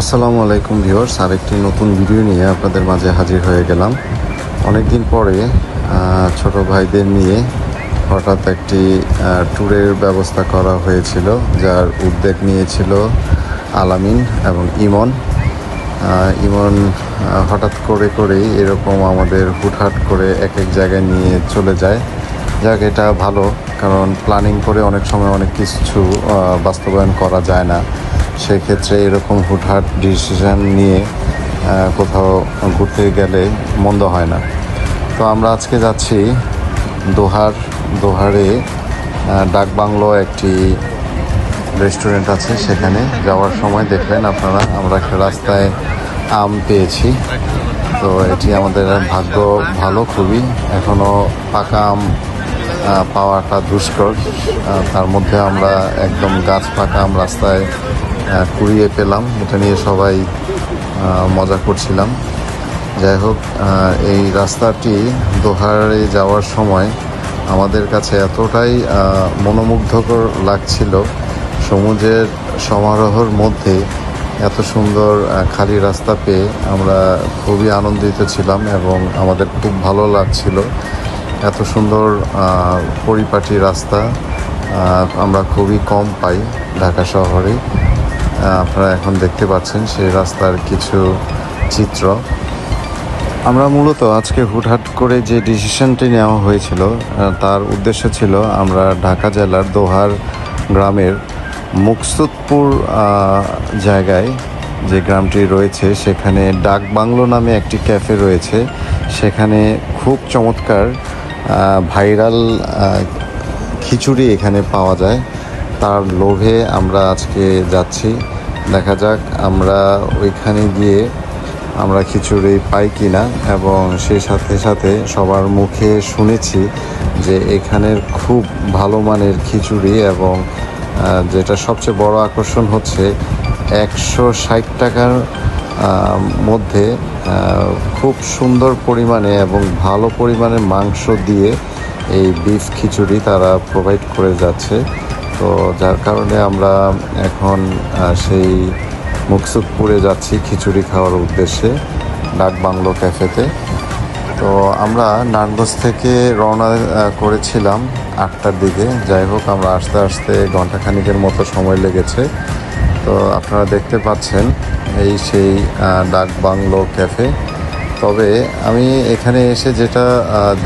আসসালামু আলাইকুম ভিউয়ার্স, আরেকটি নতুন ভিডিও নিয়ে আপনাদের মাঝে হাজির হয়ে গেলাম। অনেক দিন পরে ছোট ভাইদের নিয়ে হঠাৎ একটি ট্যুরের ব্যবস্থা করা হয়েছিল, যার উদ্যোগ নিয়েছিল আলামিন এবং ইমন। ইমন হঠাৎ করেই এরকম আমাদের হুটহাট করে এক এক জায়গায় নিয়ে চলে যায়। যাক, এটা ভালো, কারণ প্ল্যানিং করে অনেক সময় অনেক কিছু বাস্তবায়ন করা যায় না। সেক্ষেত্রে এরকম হুটহাট ডিসিশন নিয়ে কোথাও ঘুরতে গেলে মন্দ হয় না। তো আমরা আজকে যাচ্ছি দোহারে ডাকবাংলো একটি রেস্টুরেন্ট আছে, সেখানে যাওয়ার সময় দেখলেন আপনারা আমরা একটা রাস্তায় আম পেয়েছি। তো এটি আমাদের ভাগ্য ভালো খুবই, এখনও পাকা আম পাওয়াটা দুষ্কর। তার মধ্যে আমরা একদম গাছ পাকা আম রাস্তায় কুড়িয়ে পেলাম, এটা নিয়ে সবাই মজা করছিলাম। যাই হোক, এই রাস্তাটি দোহারে যাওয়ার সময় আমাদের কাছে এতটাই মনোমুগ্ধকর লাগছিল। সমুদ্রের সমারোহের মধ্যে এত সুন্দর খালি রাস্তা পেয়ে আমরা খুবই আনন্দিত ছিলাম এবং আমাদের খুব ভালো লাগছিল। এত সুন্দর পরিপাটি রাস্তা আমরা খুবই কম পাই ঢাকা শহরে। আপনারা এখন দেখতে পাচ্ছেন সেই রাস্তার কিছু চিত্র। আমরা মূলত আজকে হুটহাট করে যে ডিসিশনটি নেওয়া হয়েছিল তার উদ্দেশ্য ছিল আমরা ঢাকা জেলার দোহার গ্রামের মুকসুদপুর জায়গায়, যে গ্রামটি রয়েছে সেখানে ডাকবাংলো নামে একটি ক্যাফে রয়েছে। সেখানে খুব চমৎকার ভাইরাল খিচুড়ি এখানে পাওয়া যায়। তার লোভে আমরা আজকে যাচ্ছি, দেখা যাক আমরা ওইখানে গিয়ে আমরা খিচুড়ি পাই কিনা। এবং সেই সাথে সাথে সবার মুখে শুনেছি যে এখানের খুব ভালো মানের খিচুড়ি, এবং যেটা সবচেয়ে বড় আকর্ষণ হচ্ছে 160 টাকার মধ্যে খুব সুন্দর পরিমাণে এবং ভালো পরিমাণে মাংস দিয়ে এই বিফ খিচুড়ি তারা প্রোভাইড করে যাচ্ছে। তো যার কারণে আমরা এখন সেই মুকসুদপুরে যাচ্ছি খিচুড়ি খাওয়ার উদ্দেশ্যে ডাকবাংলো ক্যাফেতে। তো আমরা নারায়ণগঞ্জ থেকে রওনা করেছিলাম 8টার দিকে। যাই হোক, আমরা আস্তে আস্তে ঘন্টাখানিকের মতো সময় লেগেছে। তো আপনারা দেখতে পাচ্ছেন এই সেই ডাকবাংলো ক্যাফে। তবে আমি এখানে এসে যেটা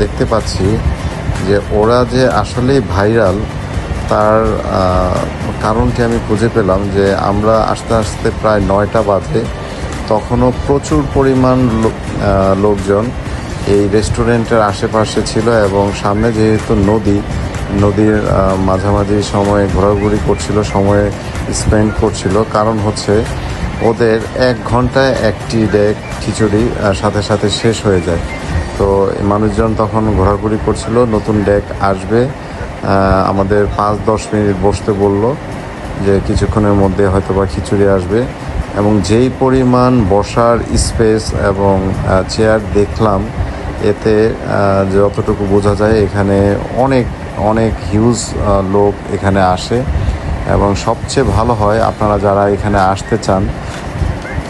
দেখতে পাচ্ছি যে ওরা যে আসলেই ভাইরাল, তার কারণটি আমি খুঁজে পেলাম যে আমরা আস্তে আস্তে প্রায় 9টা বাজে, তখনও প্রচুর পরিমাণ লোকজন এই রেস্টুরেন্টের আশেপাশে ছিল। এবং সামনে যেহেতু নদীর মাঝামাঝি সময়ে ঘোরাঘুরি করছিল, সময় স্পেন্ড করছিল। কারণ হচ্ছে ওদের 1 ঘন্টায় একটি ডেক খিচুড়ি সাথে সাথে শেষ হয়ে যায়। তো মানুষজন তখন ঘোরাঘুরি করছিল, নতুন ডেক আসবে, আমাদের 5-10 মিনিট বসতে বলল যে কিছুক্ষণের মধ্যে হয়তো বা খিচুড়ি আসবে। এবং যেই পরিমাণ বসার স্পেস এবং চেয়ার দেখলাম, এতে যতটুকু বোঝা যায় এখানে অনেক হিউজ লোক এখানে আসে। এবং সবচেয়ে ভালো হয়, আপনারা যারা এখানে আসতে চান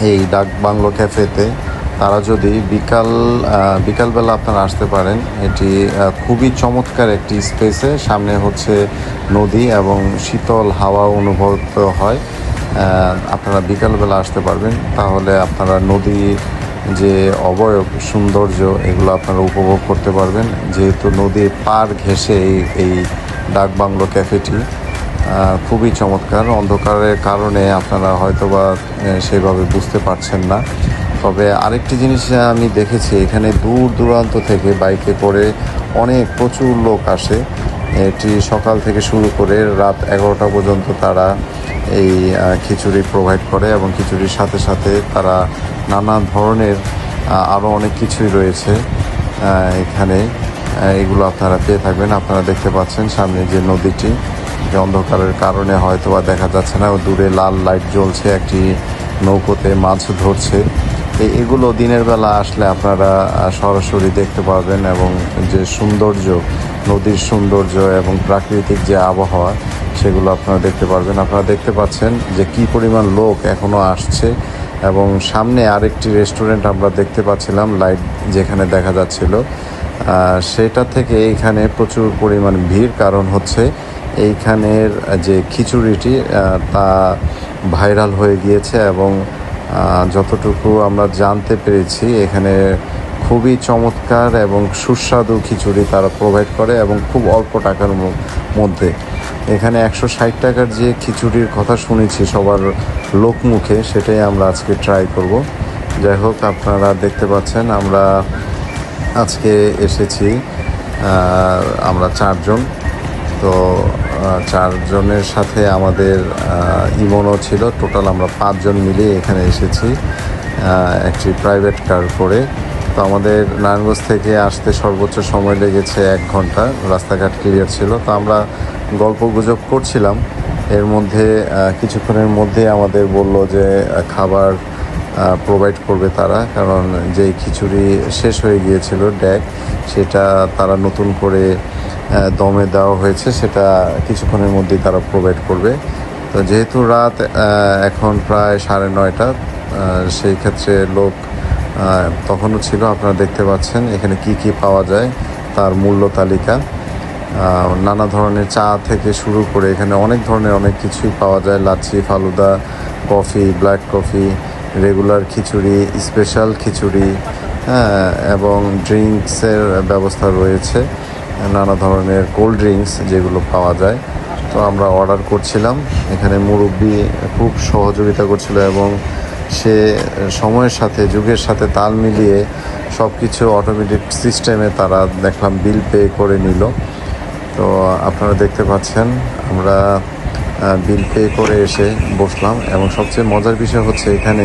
এই ডাকবাংলো ক্যাফেতে, তারা যদি বিকালবেলা আপনারা আসতে পারেন। এটি খুবই চমৎকার একটি স্পেসে, সামনে হচ্ছে নদী এবং শীতল হাওয়া অনুভূত হয়। আপনারা বিকালবেলা আসতে পারবেন, তাহলে আপনারা নদীর যে অবয়ব সৌন্দর্য এগুলো আপনারা উপভোগ করতে পারবেন। যেহেতু নদীর পার ঘেঁষে এই ডাকবাংলো ক্যাফেটি খুবই চমৎকার। অন্ধকারের কারণে আপনারা হয়তোবা সেভাবে বুঝতে পারছেন না। তবে আরেকটি জিনিস আমি দেখেছি, এখানে দূর দূরান্ত থেকে বাইকে করে প্রচুর লোক আসে। এটি সকাল থেকে শুরু করে রাত 11টা পর্যন্ত তারা এই খিচুড়ি প্রোভাইড করে। এবং খিচুড়ির সাথে সাথে তারা নানা ধরনের আরও অনেক কিছুই রয়েছে এখানে, এগুলো আপনারা পেয়ে থাকবেন। আপনারা দেখতে পাচ্ছেন সামনে যে নদীটি, যে অন্ধকারের কারণে হয়তো বা দেখা যাচ্ছে না, দূরে লাল লাইট জ্বলছে, একটি নৌকোতে মাছ ধরছে। এগুলো দিনের বেলা আসলে আপনারা সরাসরি দেখতে পারবেন। এবং যে সৌন্দর্য, নদীর সৌন্দর্য এবং প্রাকৃতিক যে আবহাওয়া, সেগুলো আপনারা দেখতে পারবেন। আপনারা দেখতে পাচ্ছেন যে কী পরিমাণ লোক এখনও আসছে এবং সামনে আরেকটি রেস্টুরেন্ট আমরা দেখতে পাচ্ছিলাম, লাইট যেখানে দেখা যাচ্ছিল, সেটা থেকে এইখানে প্রচুর পরিমাণ ভিড়। কারণ হচ্ছে এইখানের যে খিচুড়িটি তা ভাইরাল হয়ে গিয়েছে এবং যতটুকু আমরা জানতে পেরেছি এখানে খুবই চমৎকার এবং সুস্বাদু খিচুড়ি তারা প্রোভাইড করে এবং খুব অল্প টাকার মধ্যে। এখানে 160 টাকার যে খিচুড়ির কথা শুনেছি সবার লোকমুখে, সেটাই আমরা আজকে ট্রাই করব। যাই হোক, আপনারা দেখতে পাচ্ছেন আমরা আজকে এসেছি, আমরা 4 জন। তো 4 জনের সাথে আমাদের ইমনও ছিল। টোটাল আমরা 5 জন মিলিয়ে এখানে এসেছি একটি প্রাইভেট কার করে। তো আমাদের নারায়ণগঞ্জ থেকে আসতে সর্বোচ্চ সময় লেগেছে 1 ঘন্টা। রাস্তাঘাট ক্লিয়ার ছিল। তো আমরা গল্প গুজব করছিলাম, এর মধ্যে কিছুক্ষণের মধ্যে আমাদের বলল যে খাবার প্রোভাইড করবে তারা, কারণ যেই খিচুড়ি শেষ হয়ে গিয়েছিল ড্যাক, সেটা তারা নতুন করে দমে দেওয়া হয়েছে, সেটা কিছুক্ষণের মধ্যেই তারা প্রোভাইড করবে। তো যেহেতু রাত এখন প্রায় 9:30, সেই ক্ষেত্রে লোক তখনও ছিল। আপনারা দেখতে পাচ্ছেন এখানে কি কি পাওয়া যায় তার মূল্য তালিকা। নানা ধরনের চা থেকে শুরু করে এখানে অনেক ধরনের অনেক কিছুই পাওয়া যায়। Lassi, falooda, coffee, black coffee, regular khichdi, special khichdi, এবং ড্রিঙ্কসের ব্যবস্থা রয়েছে, নানা ধরনের কোল্ড ড্রিঙ্কস যেগুলো পাওয়া যায়। তো আমরা অর্ডার করছিলাম, এখানে মুরব্বি খুব সহযোগিতা করছিল এবং সে সময়ের সাথে যুগের সাথে তাল মিলিয়ে সব কিছু অটোমেটিক সিস্টেমে তারা দেখলাম বিল পে করে নিল। তো আপনারা দেখতে পাচ্ছেন আমরা বিল পে করে এসে বসলাম এবং সবচেয়ে মজার বিষয় হচ্ছে এখানে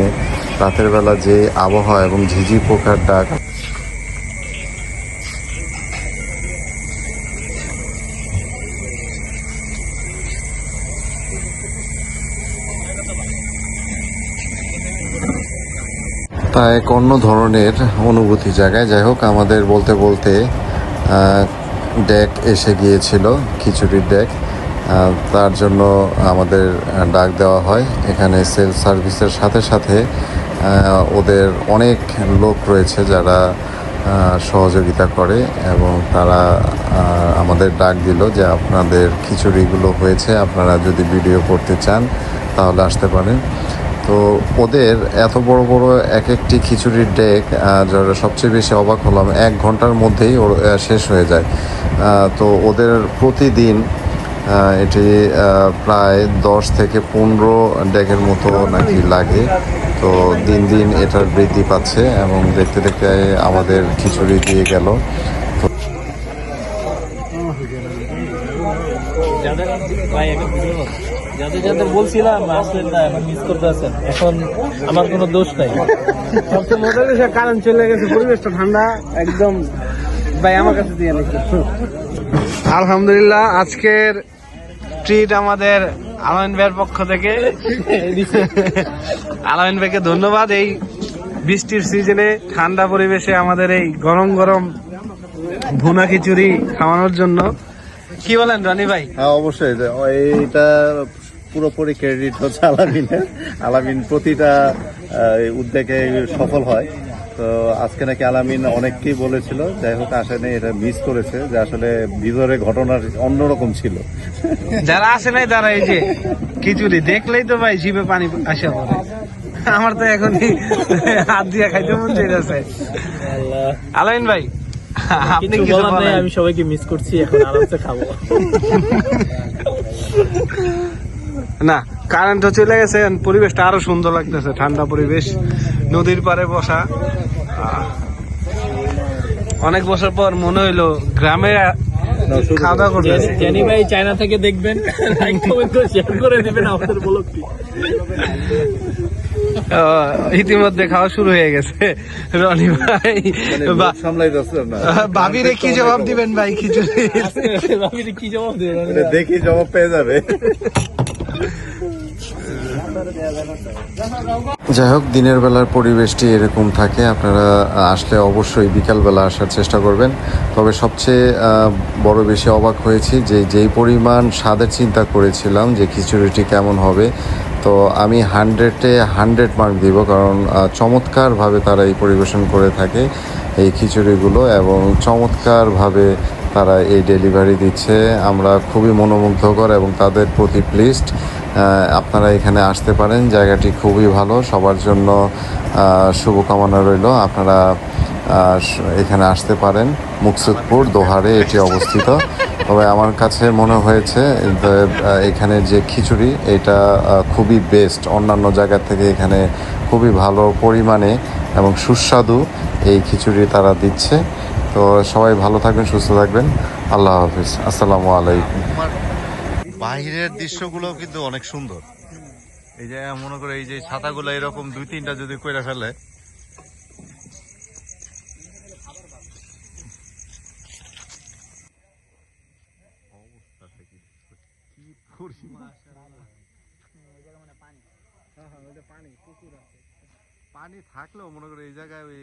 রাতের বেলা যে আবহাওয়া এবং ঝিঝি পোকার ডাক, তা এক অন্য ধরনের অনুভূতি জায়গায়। যাই হোক, আমাদের বলতে বলতে ডেক এসে গিয়েছিল, খিচুড়ির ডেক। তার জন্য আমাদের ডাক দেওয়া হয়। এখানে সেল সার্ভিসের সাথে সাথে ওদের অনেক লোক রয়েছে যারা সহযোগিতা করে এবং তারা আমাদের ডাক দিল যে আপনাদের খিচুড়িগুলো হয়েছে, আপনারা যদি ভিডিও করতে চান তাহলে আসতে পারেন। তো ওদের এত বড় বড় এক একটি খিচুড়ির ডেক, যারা সবচেয়ে বেশি অবাক হলাম, 1 ঘন্টার মধ্যেই শেষ হয়ে যায়। তো ওদের প্রতিদিন এটি প্রায় 10 থেকে 15 ডেকের মতো নাকি লাগে। তো দিন দিন এটার বৃদ্ধি পাচ্ছে এবং দেখতে দেখতে আমাদের খিচুড়ি দিয়ে গেল। যাদের যাদের বলছিলাম আসলেন না, এখন মিস করতে আছেন, এখন আমার কোনো দোষ নাই। সবচেয়ে মজার বিষয় কারণ চলে গেছে, পরিবেশটা ঠান্ডা একদম। ভাই আমার কাছে দিয়ে আলহামদুলিল্লাহ, আজকের ট্রিট আমাদের আলামিন ভাইয়ের পক্ষ থেকে। আলামিন ভাইকে ধন্যবাদ এই বৃষ্টির সিজনে ঠান্ডা পরিবেশে আমাদের এই গরম গরম ভুনা খিচুড়ি খাওয়ানোর জন্য। কি বলেন রনি ভাই? হ্যাঁ, অবশ্যই এইটা পুরোপুরি ক্রেডিট হচ্ছে আলামিনের। আলামিন প্রতিটা উদ্যোগে সফল হয়। তো আজকে নাকি আলামিন অনেককেই বলেছিল, যাই হোক আসেনি, এটা মিস করেছে যে আসলে ভিতরে ঘটনা অন্যরকম ছিল। যারা আসে নাই তারা এই যে খিচুড়ি দেখলেই তো ভাই জিভে পানি আসা পড়ে। আমার তো এখনই হাত দিয়ে খাইতে মন চাইতেছে। আলামিন ভাই, আপনি কি বলেন? আমি সবাইকে মিস করছি, এখন আরামসে খাবো। না, কারেন্টও চলে গেছে, পরিবেশটা আরো সুন্দর লাগতেছে, ঠান্ডা পরিবেশ, নদীর পাড়ে বসা। অনেক বছর পর মনে হইলো গ্রামে খাওয়া দাওয়া করতে। জেনি ভাই চায়না থেকে দেখবেন, লাইক কমেন্ট করে শেয়ার করে দিবেন আমাদের ব্লগটি। ইতিমধ্যে খাওয়া শুরু হয়ে গেছে। রনি ভাই ভাবিরে কি জবাব দিবেন ভাই? খিচুড়ি ভাবিরে কি জবাব দিবেন? দেখি জবাব পেয়ে যাবে। যাই হোক, দিনের বেলার পরিবেশটি এরকম থাকে। আপনারা আসলে অবশ্যই বিকালবেলা আসার চেষ্টা করবেন। তবে সবচেয়ে বড় বেশি অবাক হয়েছি যে যেই পরিমাণ স্বাদের চিন্তা করেছিলাম যে খিচুড়িটি কেমন হবে, তো আমি 100-এ 100 মার্ক দিব, কারণ চমৎকারভাবে তারা এই পরিবেশন করে থাকে এই খিচুড়িগুলো, এবং চমৎকারভাবে তারা এই ডেলিভারি দিচ্ছে। আমরা খুবই মনোমুগ্ধকর এবং তাদের প্রতি প্লিজড। আপনারা এখানে আসতে পারেন, জায়গাটি খুবই ভালো, সবার জন্য শুভকামনা রইল। আপনারা এখানে আসতে পারেন। মুকসুদপুর দোহারে এটি অবস্থিত। তবে আমার কাছে মনে হয়েছে এখানের যে খিচুড়ি এটা খুবই বেস্ট, অন্যান্য জায়গা থেকে এখানে খুবই ভালো পরিমাণে এবং সুস্বাদু এই খিচুড়ি তারা দিচ্ছে। তো সবাই ভালো থাকবেন, সুস্থ থাকবেন। আল্লাহ হাফিজ, আসসালামু আলাইকুম। বাহিরের দৃশ্যগুলো কিন্তু অনেক সুন্দর। এই যে মনে করে এই যে ছাতাগুলো এরকম 2-3টা যদি কইরা ফেলে, পানি থাকলেও মনে করে এই জায়গায় ওই